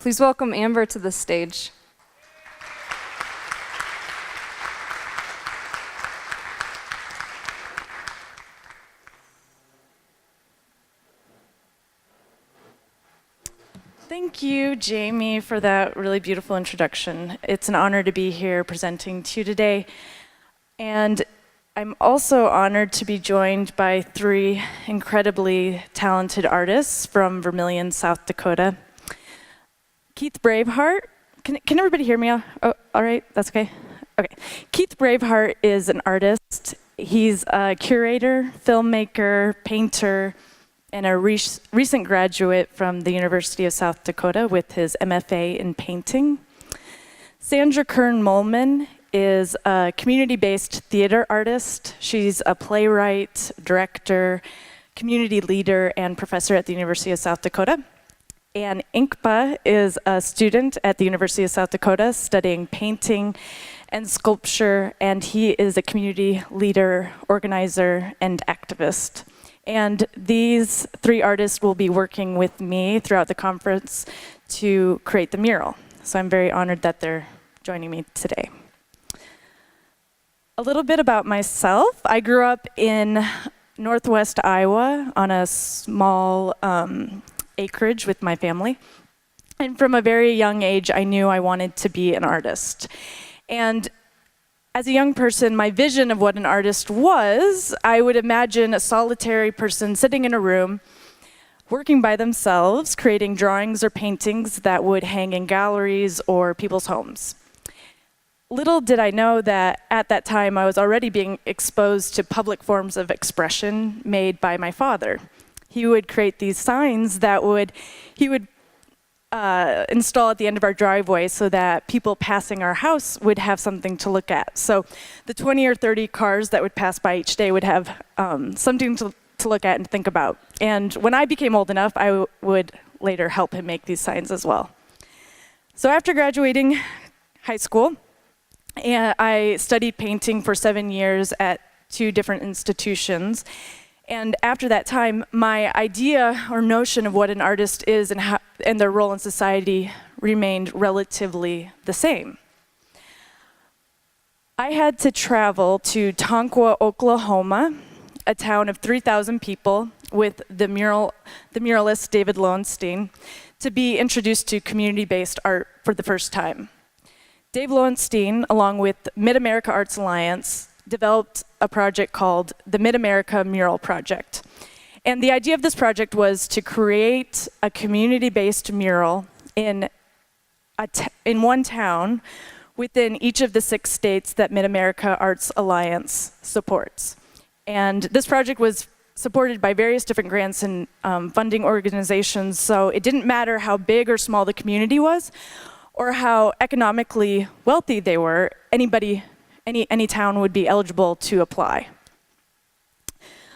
Please welcome Amber to the stage. Thank you, Jamie, for that really beautiful introduction. It's an honor to be here presenting to you today. And I'm also honored to be joined by three incredibly talented artists from Vermilion, South Dakota. Keith Braveheart, can everybody hear me? Oh, all right, that's okay. Okay, Keith Braveheart is an artist. He's a curator, filmmaker, painter, and a recent graduate from the University of South Dakota with his MFA in painting. Sandra Kern-Molman is a community-based theater artist. She's a playwright, director, community leader, and professor at the University of South Dakota. And Inkpa is a student at the University of South Dakota studying painting and sculpture, and he is a community leader, organizer, and activist. And these three artists will be working with me throughout the conference to create the mural. So I'm very honored that they're joining me today. A little bit about myself. I grew up in Northwest Iowa on a small acreage with my family. And from a very young age, I knew I wanted to be an artist. And as a young person, my vision of what an artist was, I would imagine a solitary person sitting in a room, working by themselves, creating drawings or paintings that would hang in galleries or people's homes. Little did I know that at that time I was already being exposed to public forms of expression made by my father. He would create these signs that he would install at the end of our driveway so that people passing our house would have something to look at. So the 20 or 30 cars that would pass by each day would have something to look at and think about. And when I became old enough, I would later help him make these signs as well. So after graduating high school, I studied painting for 7 years at 2 different institutions. And after that time, my idea or notion of what an artist is and their role in society remained relatively the same. I had to travel to Tonkawa, Oklahoma, a town of 3,000 people, with the muralist David Lowenstein, to be introduced to community-based art for the first time. Dave Lowenstein, along with Mid-America Arts Alliance, developed a project called the Mid-America Mural Project. And the idea of this project was to create a community-based mural in one town within each of the 6 states that Mid-America Arts Alliance supports. And this project was supported by various different grants and funding organizations, so it didn't matter how big or small the community was or how economically wealthy they were, any town would be eligible to apply.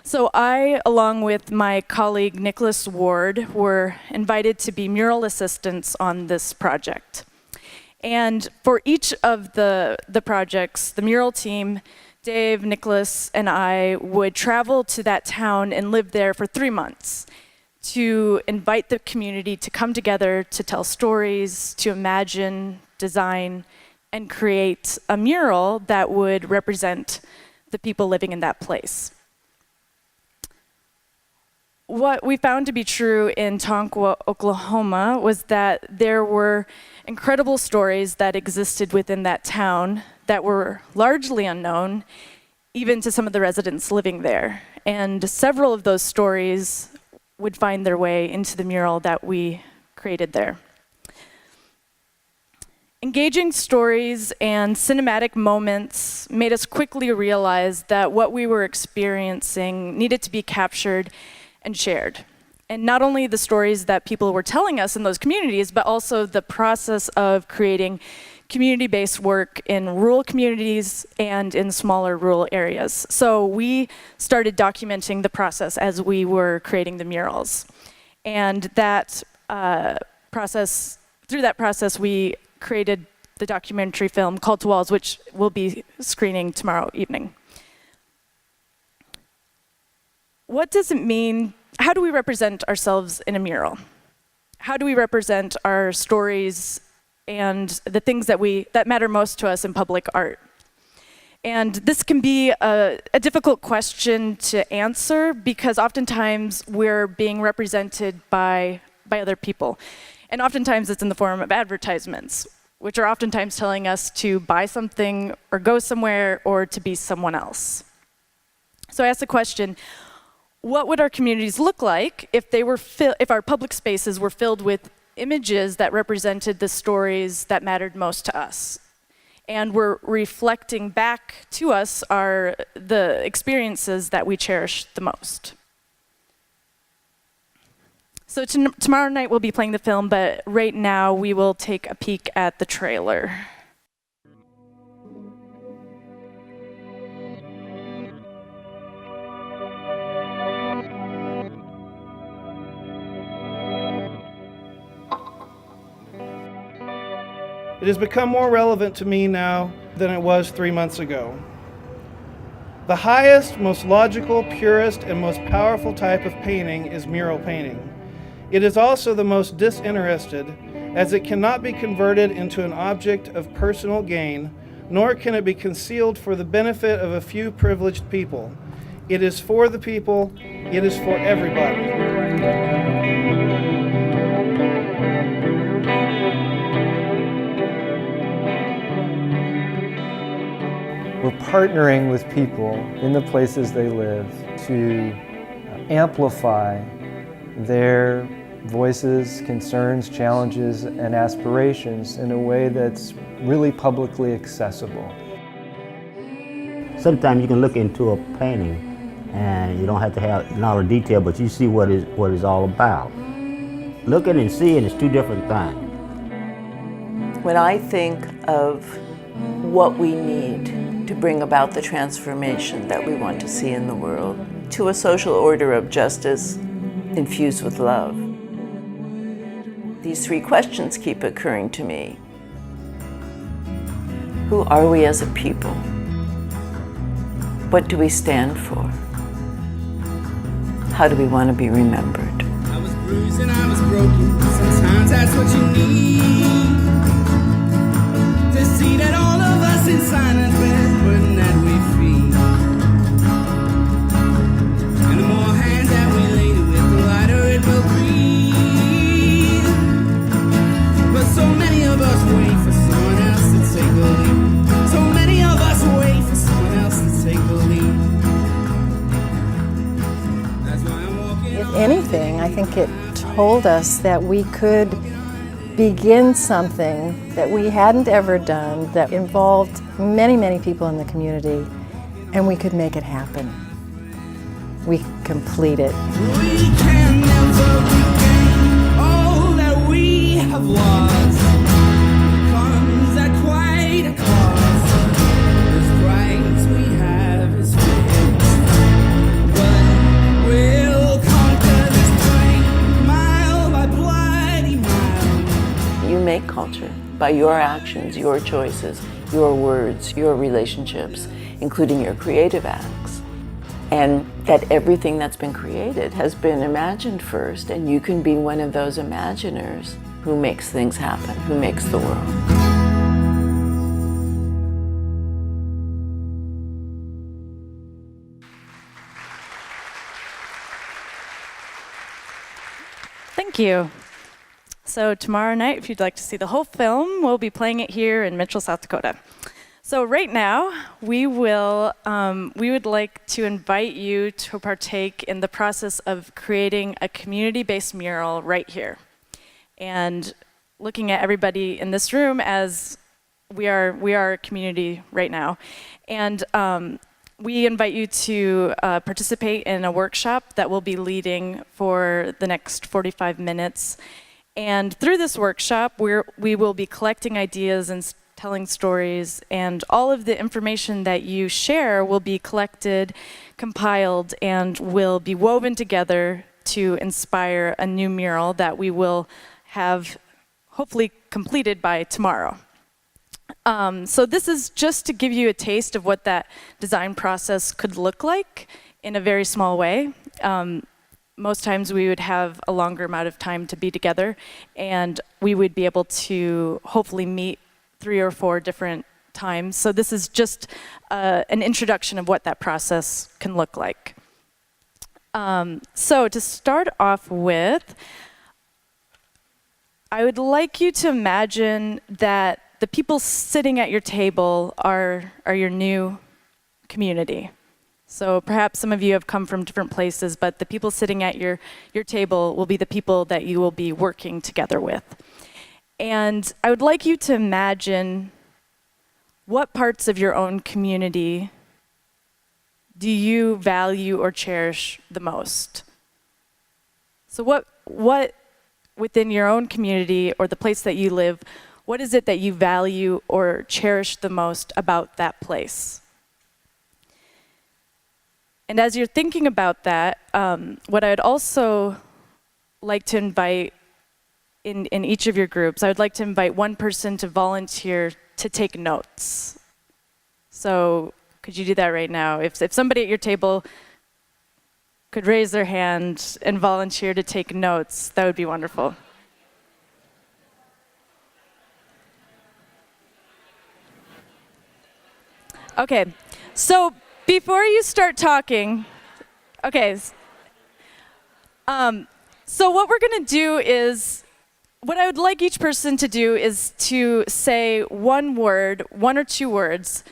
So I, along with my colleague Nicholas Ward, were invited to be mural assistants on this project. And for each of the projects, the mural team, Dave, Nicholas, and I would travel to that town and live there for 3 months to invite the community to come together to tell stories, to imagine, design, and create a mural that would represent the people living in that place. What we found to be true in Tonkawa, Oklahoma, was that there were incredible stories that existed within that town that were largely unknown, even to some of the residents living there. And several of those stories would find their way into the mural that we created there. Engaging stories and cinematic moments made us quickly realize that what we were experiencing needed to be captured and shared. And not only the stories that people were telling us in those communities, but also the process of creating community-based work in rural communities and in smaller rural areas. So we started documenting the process as we were creating the murals. And through that process, we created the documentary film Call to Walls, which will be screening tomorrow evening. What does it mean? How do we represent ourselves in a mural? how do we represent our stories and the things that matter most to us in public art? And this can be a difficult question to answer because oftentimes we're being represented by other people. And oftentimes it's in the form of advertisements, which are oftentimes telling us to buy something or go somewhere or to be someone else. So I asked the question, what would our communities look like if if our public spaces were filled with images that represented the stories that mattered most to us? And were reflecting back to us the experiences that we cherish the most. So tomorrow night we'll be playing the film, but right now we will take a peek at the trailer. It has become more relevant to me now than it was 3 months ago. The highest, most logical, purest, and most powerful type of painting is mural painting. It is also the most disinterested, as it cannot be converted into an object of personal gain, nor can it be concealed for the benefit of a few privileged people. It is for the people, it is for everybody. We're partnering with people in the places they live to amplify their voices, concerns, challenges, and aspirations in a way that's really publicly accessible. Sometimes you can look into a painting and you don't have to have a lot of detail, but you see what it's all about. Looking and seeing is two different things. When I think of what we need to bring about the transformation that we want to see in the world, to a social order of justice infused with love, these three questions keep occurring to me. Who are we as a people? What do we stand for? How do we want to be remembered? I was bruised and I was broken. Sometimes that's what you need. To see that all of us in silence bear the burden that we feel. And the more hands that we lay with, the lighter it will breathe. But so many of us wait for someone else to take the lead. So many of us wait for someone else to take the lead. That's why I'm walking. If anything, I think it told us that we could begin something that we hadn't ever done that involved many, many people in the community, and we could make it happen. We could complete it. We can never regain all that we have lost. Comes at quite a cost. This price we have is fixed, but we'll conquer this pain mile by bloody mile. You make culture by your actions, your choices, your words, your relationships, including your creative acts. And that everything that's been created has been imagined first, and you can be one of those imaginers who makes things happen, who makes the world. Thank you. So tomorrow night, if you'd like to see the whole film, we'll be playing it here in Mitchell, South Dakota. So right now, we would like to invite you to partake in the process of creating a community-based mural right here. And looking at everybody in this room as we are a community right now. And we invite you to participate in a workshop that we'll be leading for the next 45 minutes. And through this workshop, we will be collecting ideas and telling stories, and all of the information that you share will be collected, compiled, and will be woven together to inspire a new mural that we will have hopefully completed by tomorrow. So this is just to give you a taste of what that design process could look like in a very small way. most times we would have a longer amount of time to be together, and we would be able to hopefully meet 3 or 4 different times. So this is just an introduction of what that process can look like. So to start off with, I would like you to imagine that the people sitting at your table are your new community. So perhaps some of you have come from different places, but the people sitting at your table will be the people that you will be working together with. And I would like you to imagine what parts of your own community do you value or cherish the most? So what within your own community or the place that you live, what is it that you value or cherish the most about that place? And as you're thinking about that, what I'd also like to invite in each of your groups, I would like to invite one person to volunteer to take notes. So could you do that right now? If somebody at your table could raise their hand and volunteer to take notes, that would be wonderful. Okay, so before you start talking, okay, so what we're gonna do is, what I would like each person to do is to say one word, 1 or 2 words,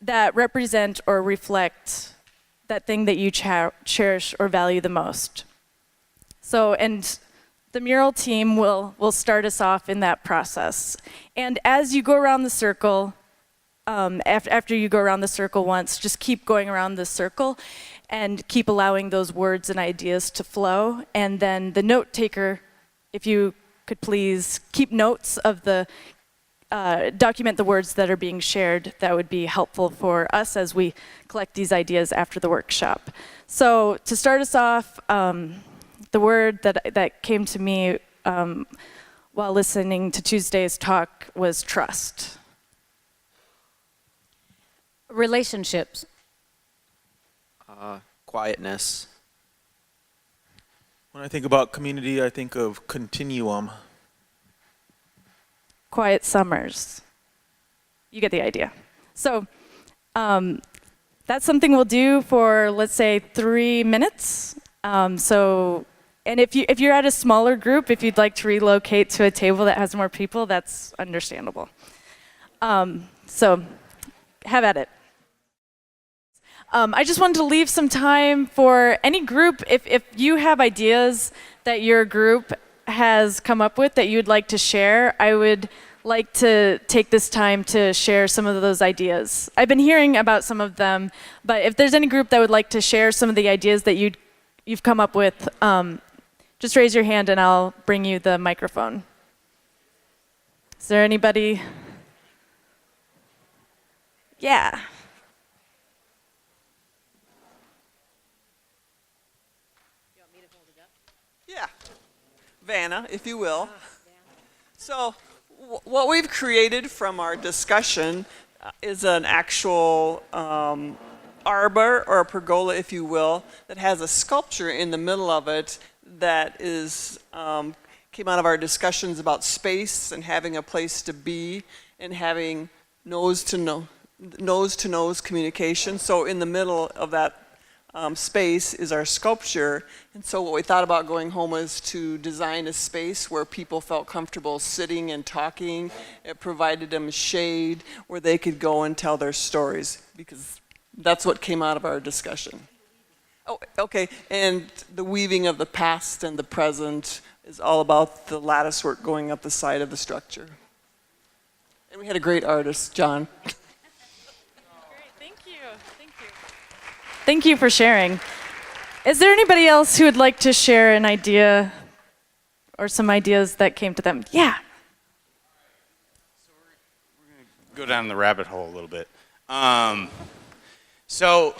that represent or reflect that thing that you cherish or value the most. So, and the mural team will start us off in that process. And as you go around the circle, after you go around the circle once, just keep going around the circle and keep allowing those words and ideas to flow. And then the note taker, if you could please keep notes of the document the words that are being shared, that would be helpful for us as we collect these ideas after the workshop. So to start us off, the word that came to me while listening to Tuesday's talk was trust. Relationships. Quietness. When I think about community, I think of continuum. Quiet summers. You get the idea. So that's something we'll do for, let's say, 3 minutes. And if you're at a smaller group, if you'd like to relocate to a table that has more people, that's understandable. So have at it. I just wanted to leave some time for any group, if you have ideas that your group has come up with that you'd like to share, I would like to take this time to share some of those ideas. I've been hearing about some of them, but if there's any group that would like to share some of the ideas that you've come up with, just raise your hand and I'll bring you the microphone. Is there anybody? Yeah. Yeah, Vanna, if you will. So what we've created from our discussion is an actual arbor or a pergola, if you will, that has a sculpture in the middle of it that is came out of our discussions about space and having a place to be and having nose-to-nose communication. So in the middle of that space is our sculpture, and so what we thought about going home was to design a space where people felt comfortable sitting and talking. It provided them shade where they could go and tell their stories, because that's what came out of our discussion. Oh, okay, and the weaving of the past and the present is all about the lattice work going up the side of the structure. And we had a great artist, John. Thank you for sharing. Is there anybody else who would like to share an idea or some ideas that came to them? Yeah. So we're going to go down the rabbit hole a little bit. So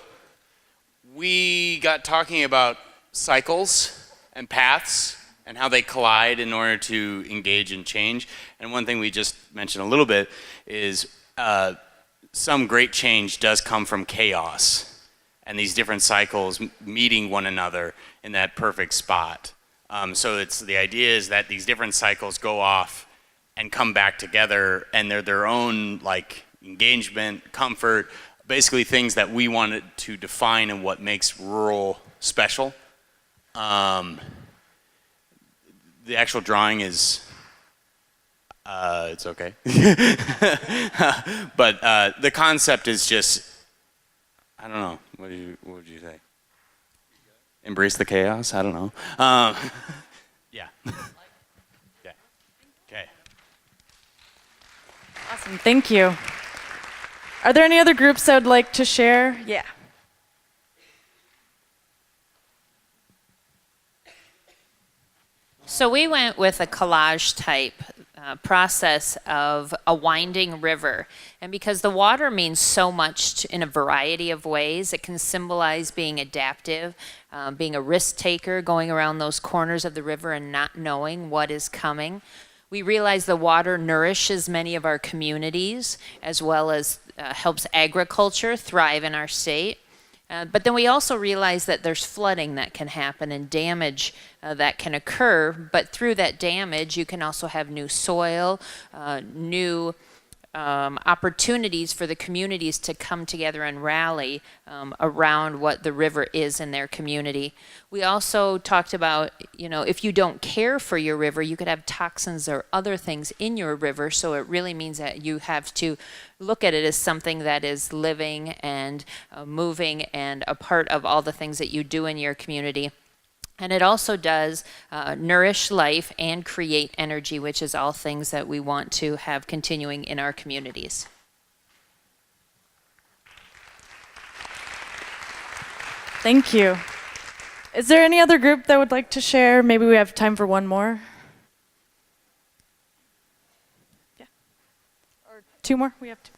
we got talking about cycles and paths and how they collide in order to engage in change. And one thing we just mentioned a little bit is some great change does come from chaos. and these different cycles meeting one another in that perfect spot. So the idea is that these different cycles go off and come back together, and they're their own like engagement, comfort, basically things that we wanted to define and what makes rural special. The actual drawing is, it's okay. But the concept is just, I don't know, what would you say? Embrace the chaos? I don't know. Yeah. Yeah. Okay. Awesome, thank you. Are there any other groups that would like to share? Yeah. So we went with a collage type process of a winding river. And because the water means so much in a variety of ways, it can symbolize being adaptive, being a risk taker, going around those corners of the river and not knowing what is coming. We realize the water nourishes many of our communities, as well as helps agriculture thrive in our state. But then we also realize that there's flooding that can happen and damage that can occur. But through that damage, you can also have new soil, new opportunities for the communities to come together and rally around what the river is in their community. We also talked about, if you don't care for your river, you could have toxins or other things in your river. So it really means that you have to look at it as something that is living and moving and a part of all the things that you do in your community. And it also does nourish life and create energy, which is all things that we want to have continuing in our communities. Thank you. Is there any other group that would like to share? Maybe we have time for one more. Yeah. Or two more? We have two.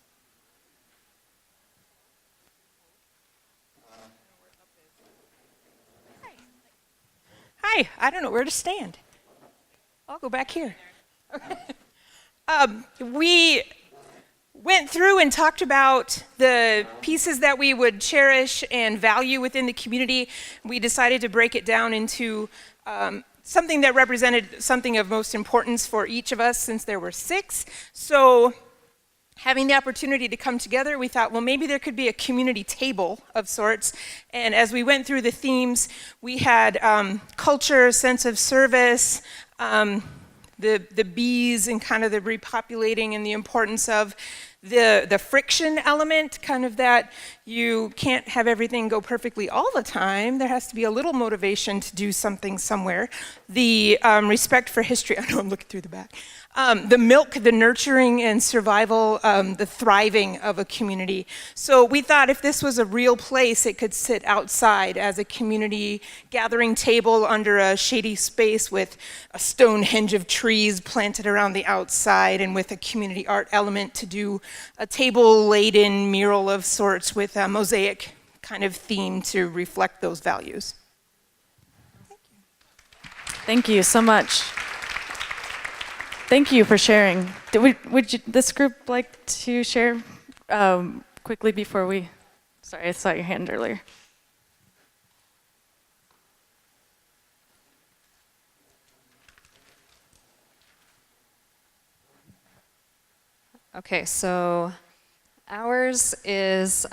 Hi, I don't know where to stand. I'll go back here. We went through and talked about the pieces that we would cherish and value within the community. We decided to break it down into something that represented something of most importance for each of us, since there were 6. So having the opportunity to come together, we thought, well, maybe there could be a community table of sorts. And as we went through the themes, we had culture, sense of service, the bees and kind of the repopulating and the importance of the friction element, kind of that you can't have everything go perfectly all the time. There has to be a little motivation to do something somewhere. The respect for history, I know I'm looking through the back. The milk, the nurturing and survival, the thriving of a community. So we thought if this was a real place, it could sit outside as a community gathering table under a shady space with a Stonehenge of trees planted around the outside, and with a community art element to do a table-laden mural of sorts with a mosaic kind of theme to reflect those values. Thank you so much. Thank you for sharing. Would this group like to share quickly before we... Sorry, I saw your hand earlier. Okay, so ours is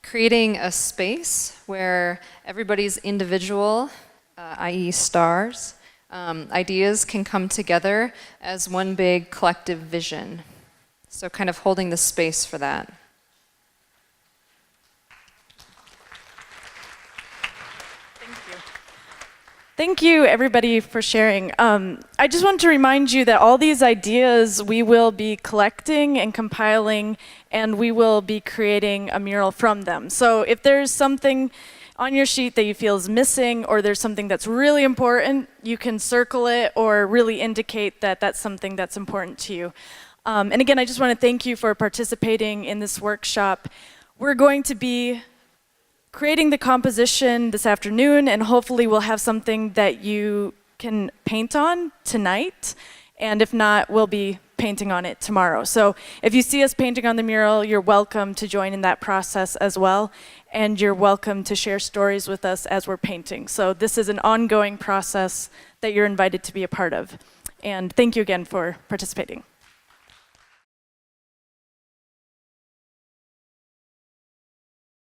creating a space where everybody's individual, i.e. stars, ideas can come together as one big collective vision. So kind of holding the space for that. Thank you, everybody, for sharing. I just want to remind you that all these ideas we will be collecting and compiling, and we will be creating a mural from them. So if there's something on your sheet that you feel is missing, or there's something that's really important, you can circle it or really indicate that that's something that's important to you. And again, I just want to thank you for participating in this workshop. We're going to be creating the composition this afternoon, and hopefully we'll have something that you can paint on tonight. And if not, we'll be painting on it tomorrow. So if you see us painting on the mural, you're welcome to join in that process as well. And you're welcome to share stories with us as we're painting. So this is an ongoing process that you're invited to be a part of. And thank you again for participating.